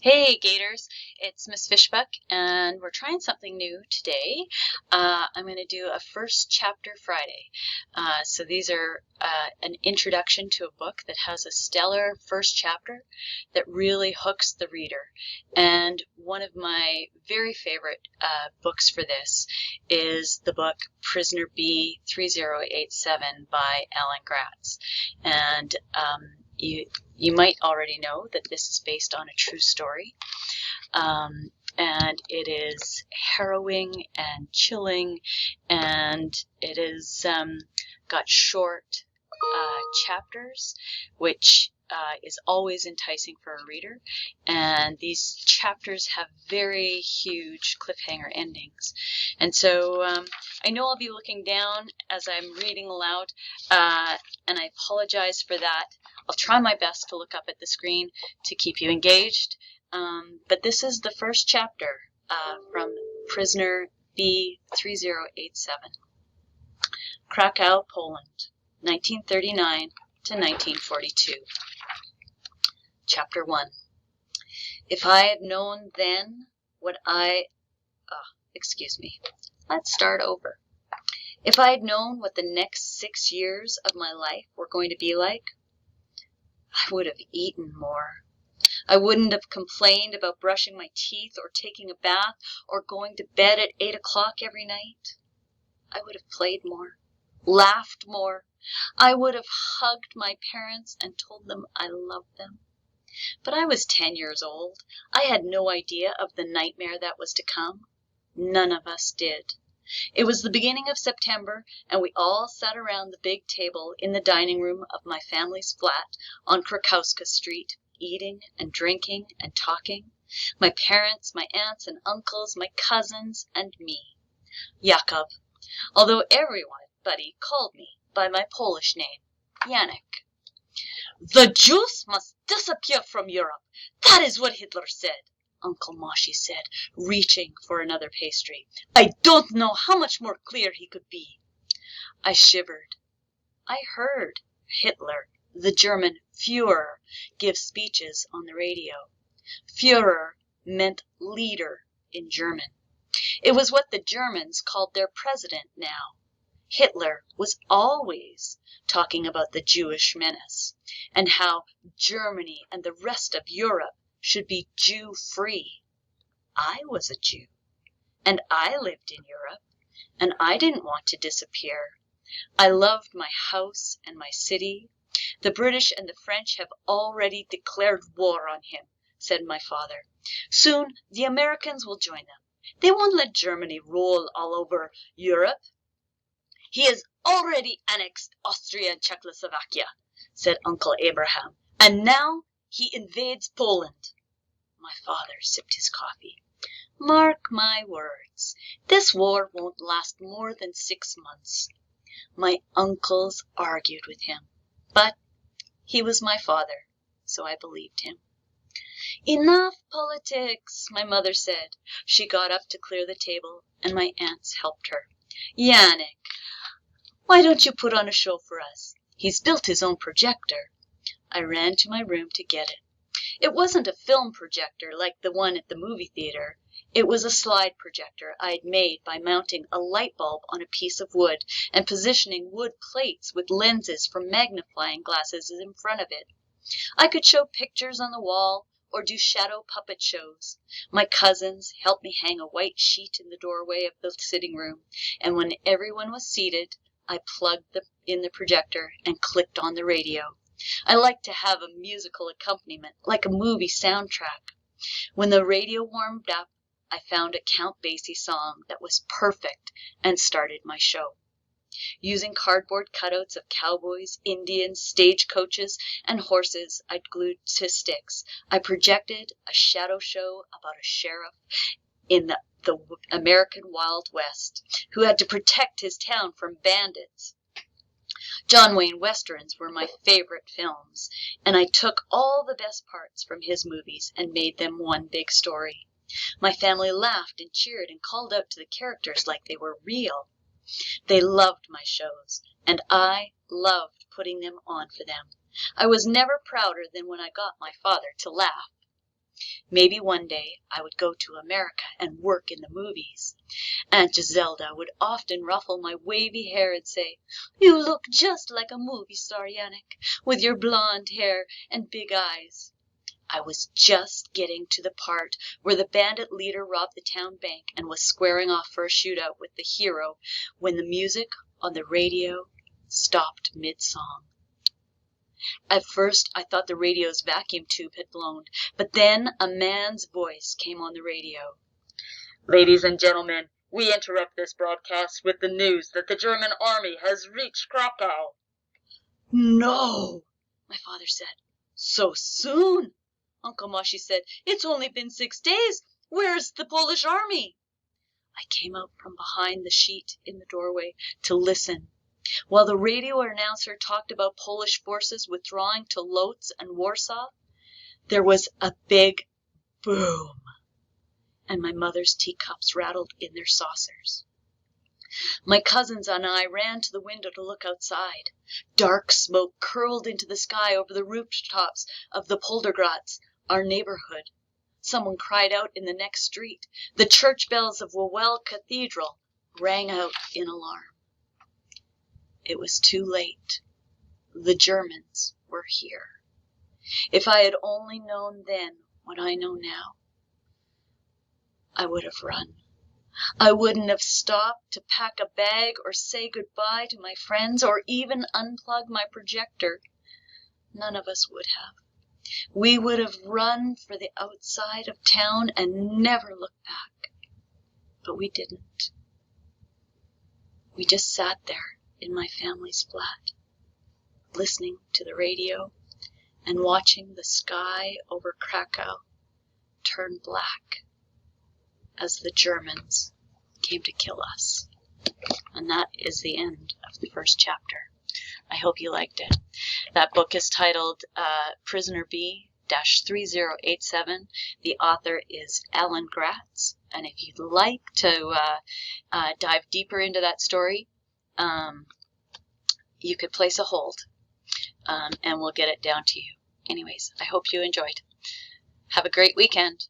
Hey Gators, it's Miss Fishbuck, and we're trying something new today. I'm going to do a first chapter Friday. So these are an introduction to a book that has a stellar first chapter that really hooks the reader. And one of my very favorite books for this is the book Prisoner B-3087 by Alan Gratz. And you might already know that this is based on a true story, and it is harrowing and chilling, and it is got short chapters, which is always enticing for a reader, and these chapters have very huge cliffhanger endings. And so I know I'll be looking down as I'm reading aloud, and I apologize for that. I'll try my best to look up at the screen to keep you engaged, but this is the first chapter from Prisoner B-3087. Krakow, Poland, 1939 to 1942. Chapter 1. If I had known then what let's start over. If I had known what the next 6 years of my life were going to be like, I would have eaten more. I wouldn't have complained about brushing my teeth or taking a bath or going to bed at 8 o'clock every night. I would have played more, laughed more. I would have hugged my parents and told them I loved them. But I was 10 years old. I had no idea of the nightmare that was to come. None of us did. It was the beginning of September, and we all sat around the big table in the dining room of my family's flat on Krakowska Street, eating and drinking and talking. My parents, my aunts and uncles, my cousins, and me. Jakub, although everybody called me by my Polish name, Janek. The Jews must disappear from Europe. That is what Hitler said, Uncle Moshi said, reaching for another pastry. I don't know how much more clear he could be. I shivered. I heard Hitler, the German Führer, give speeches on the radio. Führer meant leader in German. It was what the Germans called their president now. Hitler was always talking about the Jewish menace and how Germany and the rest of Europe should be Jew-free. I was a Jew, and I lived in Europe, and I didn't want to disappear. I loved my house and my city. The British and the French have already declared war on him, said my father. Soon the Americans will join them. They won't let Germany rule all over Europe. He has already annexed Austria and Czechoslovakia, said Uncle Abraham, and now he invades Poland. My father sipped his coffee. Mark my words, this war won't last more than 6 months. My uncles argued with him, but he was my father, so I believed him. Enough politics, my mother said. She got up to clear the table, and my aunts helped her. Janek, why don't you put on a show for us? He's built his own projector. I ran to my room to get it. It wasn't a film projector like the one at the movie theater. It was a slide projector I had made by mounting a light bulb on a piece of wood and positioning wood plates with lenses for magnifying glasses in front of it. I could show pictures on the wall or do shadow puppet shows. My cousins helped me hang a white sheet in the doorway of the sitting room, and when everyone was seated, I plugged in the projector and clicked on the radio. I liked to have a musical accompaniment, like a movie soundtrack. When the radio warmed up, I found a Count Basie song that was perfect and started my show. Using cardboard cutouts of cowboys, Indians, stagecoaches, and horses I'd glued to sticks, I projected a shadow show about a sheriff in the American Wild West who had to protect his town from bandits. John Wayne Westerns were my favorite films, and I took all the best parts from his movies and made them one big story. My family laughed and cheered and called out to the characters like they were real. They loved my shows, and I loved putting them on for them. I was never prouder than when I got my father to laugh. Maybe one day I would go to America and work in the movies. Aunt Giselda would often ruffle my wavy hair and say, "You look just like a movie star, Yannick, with your blonde hair and big eyes." I was just getting to the part where the bandit leader robbed the town bank and was squaring off for a shootout with the hero when the music on the radio stopped mid-song. At first, I thought the radio's vacuum tube had blown, but then a man's voice came on the radio. "Ladies and gentlemen, we interrupt this broadcast with the news that the German army has reached Krakow." "No," my father said. "So soon?" Uncle Moshi said, "It's only been 6 days. Where's the Polish army?" I came out from behind the sheet in the doorway to listen, while the radio announcer talked about Polish forces withdrawing to Lodz and Warsaw. There was a big boom, and my mother's teacups rattled in their saucers. My cousins and I ran to the window to look outside. Dark smoke curled into the sky over the rooftops of the Gratz, our neighborhood. Someone cried out in the next street. The church bells of Wawel Cathedral rang out in alarm. It was too late. The Germans were here. If I had only known then what I know now, I would have run. I wouldn't have stopped to pack a bag or say goodbye to my friends or even unplug my projector. None of us would have. We would have run for the outside of town and never looked back. But we didn't. We just sat there in my family's flat, listening to the radio and watching the sky over Krakow turn black as the Germans came to kill us. And that is the end of the first chapter. I hope you liked it. That book is titled Prisoner B-3087. The author is Gratz. And if you'd like to dive deeper into that story, you could place a hold, and we'll get it down to you. Anyways, I hope you enjoyed. Have a great weekend.